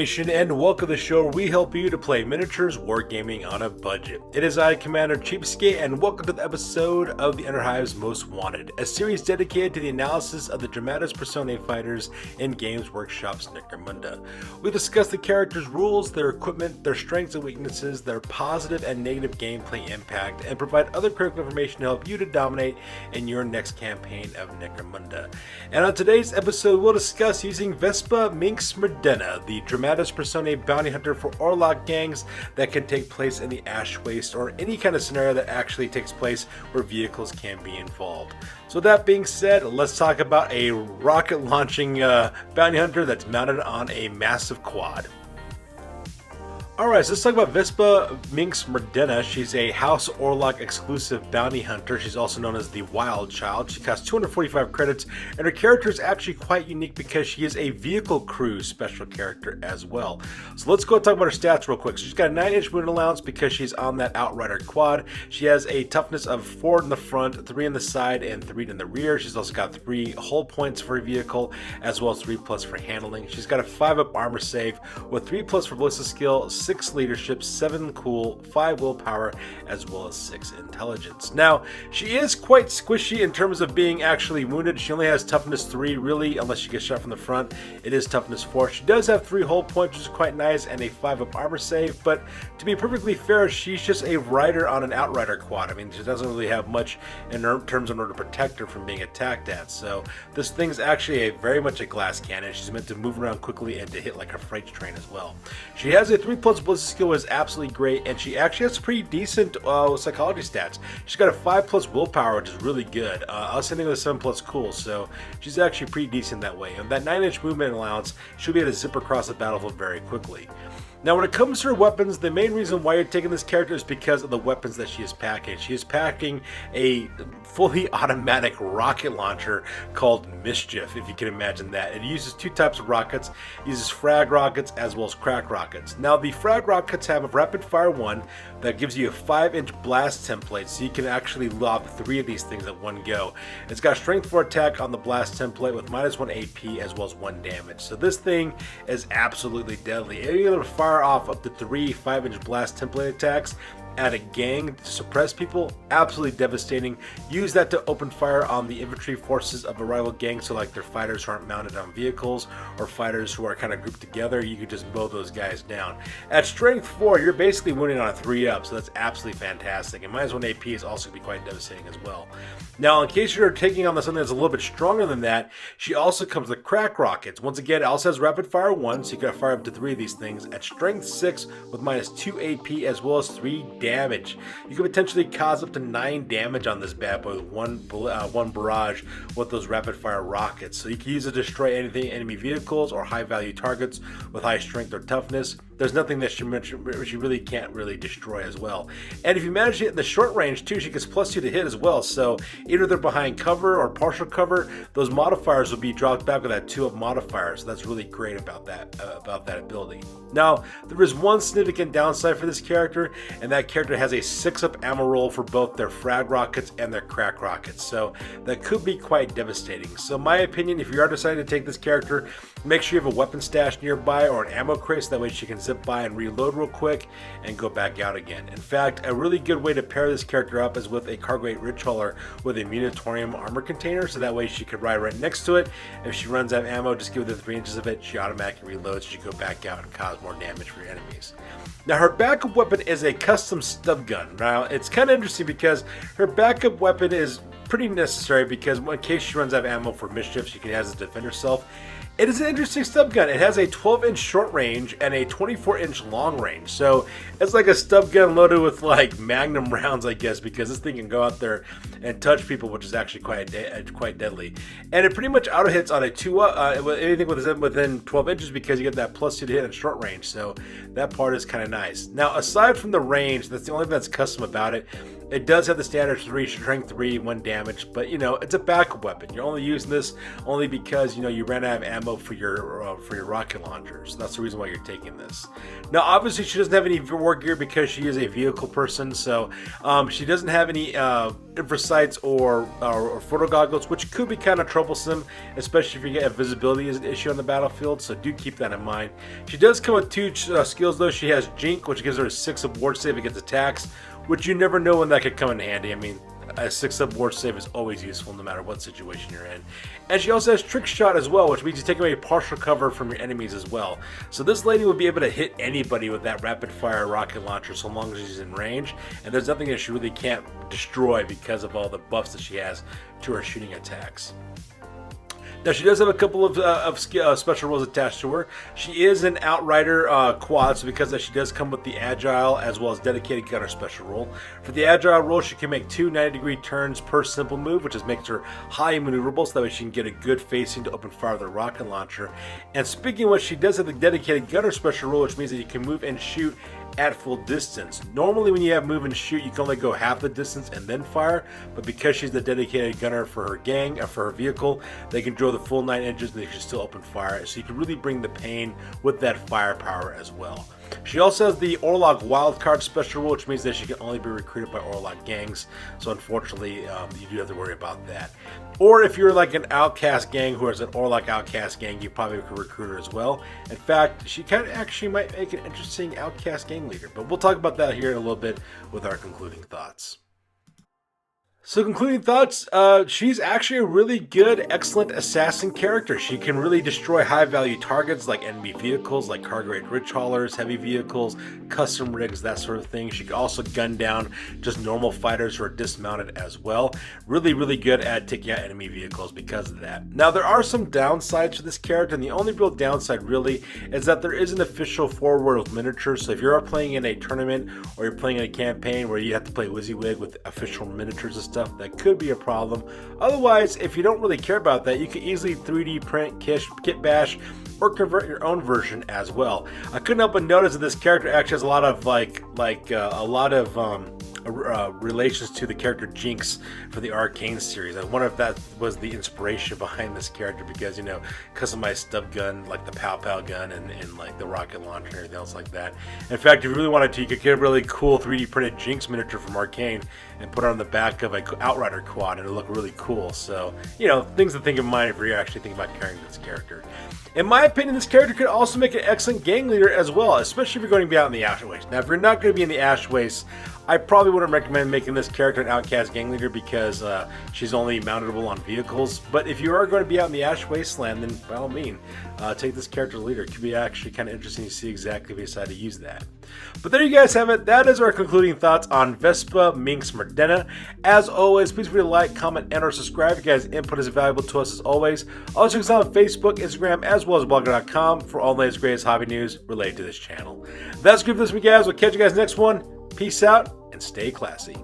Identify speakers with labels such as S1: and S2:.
S1: Nation, and welcome to the show where we help you to play miniatures wargaming on a budget. It is I, Commander Cheapskate, and welcome to the episode of the Underhive's Most Wanted, a series dedicated to the analysis of the Dramatis Personae fighters in Games Workshop's Necromunda. We discuss the characters' rules, their equipment, their strengths and weaknesses, their positive and negative gameplay impact, and provide other critical information to help you to dominate in your next campaign of Necromunda. And on today's episode, we'll discuss using Vespa, Minx, Merdena, the Dramatis Personae Bounty Hunter for Orlock Gangs that can take place in the Ash Waste or any kind of scenario that actually takes place where vehicles can be involved. So that being said, let's talk about a rocket launching bounty hunter that's mounted on a massive quad. Alright, so let's talk about Vespa Minx Merdena. She's a House Orlock exclusive bounty hunter. She's also known as the Wild Child. She costs 245 credits, and her character is actually quite unique because she is a vehicle crew special character as well. So let's go talk about her stats real quick. So she's got a 9-inch wound allowance because she's on that Outrider quad. She has a toughness of 4 in the front, 3 in the side, and 3 in the rear. She's also got 3 hull points for her vehicle, as well as 3+ for handling. She's got a 5-up armor save with 3+ for ballistic skill, 6 leadership, 7 cool, 5 willpower, as well as 6 intelligence. Now, she is quite squishy in terms of being actually wounded. She only has toughness 3, really, unless she gets shot from the front. It is toughness 4. She does have 3 hull points, which is quite nice, and a 5-up armor save, but to be perfectly fair, she's just a rider on an Outrider quad. I mean, she doesn't really have much in terms in order to protect her from being attacked at, so this thing's actually very much a glass cannon. She's meant to move around quickly and to hit like a freight train as well. She has a 3+ ballistic skill, is absolutely great, and she actually has pretty decent psychology stats. She's got a 5+ willpower, which is really good. I was sitting with a 7+ cool, so she's actually pretty decent that way. And that 9-inch movement allowance, she'll be able to zip across the battlefield very quickly. Now, when it comes to her weapons, the main reason why you're taking this character is because of the weapons that she is packing. She is packing a fully automatic rocket launcher called Mischief, if you can imagine that. It uses 2 types of rockets. It uses frag rockets as well as crack rockets. Now, the frag rockets have a rapid fire 1 that gives you a 5-inch blast template, so you can actually lob 3 of these things at one go. It's got strength 4 attack on the blast template with -1 AP as well as 1 damage. So this thing is absolutely deadly. You're able to fire off up to 3 5-inch blast template attacks at a gang to suppress people. Absolutely devastating. Use that to open fire on the infantry forces of a rival gang, so like their fighters who aren't mounted on vehicles or fighters who are kind of grouped together, you could just mow those guys down. At strength 4, you're basically winning on a 3-up, so that's absolutely fantastic, and -1 AP is also going to be quite devastating as well. Now, in case you're taking on something that's a little bit stronger than that, she also comes with crack rockets. Once again, it also has rapid fire 1, so you can fire up to 3 of these things at strength 6 with -2 AP as well as 3 damage. You can potentially cause up to 9 damage on this bad boy with one barrage with those rapid fire rockets. So you can use it to destroy anything, enemy vehicles or high value targets with high strength or toughness. There's nothing that she really can't really destroy as well. And if you manage to hit in the short range too, she gets +2 to hit as well. So either they're behind cover or partial cover, those modifiers will be dropped back with that 2-up modifier. So that's really great about that ability. Now, there is one significant downside for this character, and that character has a 6-up ammo roll for both their frag rockets and their crack rockets. So that could be quite devastating. So my opinion, if you are deciding to take this character, make sure you have a weapon stash nearby or an ammo crate, so that way she can zip by and reload real quick and go back out again. In fact, a really good way to pair this character up is with a Cargo 8 Ridge Hauler with a Munitorium armor container, so that way she could ride right next to it. If she runs out of ammo, just give her the 3 inches of it, she automatically reloads, she can go back out and cause more damage for your enemies. Now, her backup weapon is a custom stub gun. Now, it's kind of interesting because her backup weapon is pretty necessary because in case she runs out of ammo for Mischief, she can use it to defend herself. It is an interesting stub gun. It has a 12-inch short range and a 24-inch long range. So it's like a stub gun loaded with like magnum rounds, I guess, because this thing can go out there and touch people, which is actually quite deadly. And it pretty much auto hits on a 2-up, anything within 12 inches, because you get that +2 to hit in short range. So that part is kind of nice. Now, aside from the range, that's the only thing that's custom about it. It does have the standard 3 strength 3, 1 damage, but you know, it's a backup weapon. You're only using this only because, you know, you ran out of ammo ammo for your rocket launcher. So that's the reason why you're taking this. Now, obviously, she doesn't have any war gear because she is a vehicle person. So she doesn't have any infrasights or photo goggles, which could be kind of troublesome, especially if you get a visibility as an issue on the battlefield. So do keep that in mind. She does come with 2 skills though. She has Jink, which gives her a 6 up ward save against attacks, which you never know when that could come in handy. I mean, a 6 up ward save is always useful no matter what situation you're in. And she also has Trick Shot as well, which means you take away partial cover from your enemies as well. So this lady will be able to hit anybody with that rapid fire rocket launcher so long as she's in range, and there's nothing that she really can't destroy because of all the buffs that she has to her shooting attacks. Now, she does have a couple of special rules attached to her. She is an Outrider quad, so because that she does come with the Agile as well as Dedicated Gunner special rule. For the Agile rule, she can make 2 90-degree turns per simple move, which makes her highly maneuverable, so that way she can get a good facing to open fire with a rocket launcher. And speaking of which, she does have the Dedicated Gunner special rule, which means that you can move and shoot at full distance. Normally when you have move and shoot, you can only go half the distance and then fire, but because she's the dedicated gunner for her gang, for her vehicle, they can draw the full 9 inches and they can still open fire, so you can really bring the pain with that firepower as well. She also has the Orlock wildcard special rule, which means that she can only be recruited by Orlock Gangs, so unfortunately you do have to worry about that. Or if you're like an outcast gang who is an Orlock outcast gang, you probably could recruit her as well. In fact, she kind of actually might make an interesting outcast gang leader, but we'll talk about that here in a little bit with our concluding thoughts. So concluding thoughts, she's actually a really good, excellent assassin character. She can really destroy high-value targets like enemy vehicles, like cargo-grade ridge haulers, heavy vehicles, custom rigs, that sort of thing. She can also gun down just normal fighters who are dismounted as well. Really, really good at taking out enemy vehicles because of that. Now, there are some downsides to this character, and the only real downside really is that there is an official forward with miniatures. So if you're playing in a tournament or you're playing in a campaign where you have to play WYSIWYG with official miniatures and stuff, that could be a problem. Otherwise, if you don't really care about that, you can easily 3D print, kit bash, or convert your own version as well. I couldn't help but notice that this character actually has a lot of relations to the character Jinx for the Arcane series. I wonder if that was the inspiration behind this character, because, you know, customized stub gun like the Pow Pow gun and like the rocket launcher and everything else like that. In fact, if you really wanted to, you could get a really cool 3D printed Jinx miniature from Arcane and put it on the back of an Outrider quad, and it'll look really cool. So, you know, things to think in mind if you're actually thinking about carrying this character. In my opinion, this character could also make an excellent gang leader as well, especially if you're going to be out in the Ashways. Now, if you're not going to be in the Ashways, I probably wouldn't recommend making this character an outcast gang leader because she's only mountable on vehicles. But if you are going to be out in the Ash Wasteland, then by all means, take this character leader. It could be actually kind of interesting to see exactly if you decide to use that. But there you guys have it. That is our concluding thoughts on Vespa, Minx, Merdena. As always, please feel free to like, comment, and or subscribe. You guys' input is valuable to us as always. Also, check us out on Facebook, Instagram, as well as blogger.com for all the latest greatest hobby news related to this channel. That's good for this week, guys. We'll catch you guys next one. Peace out and stay classy.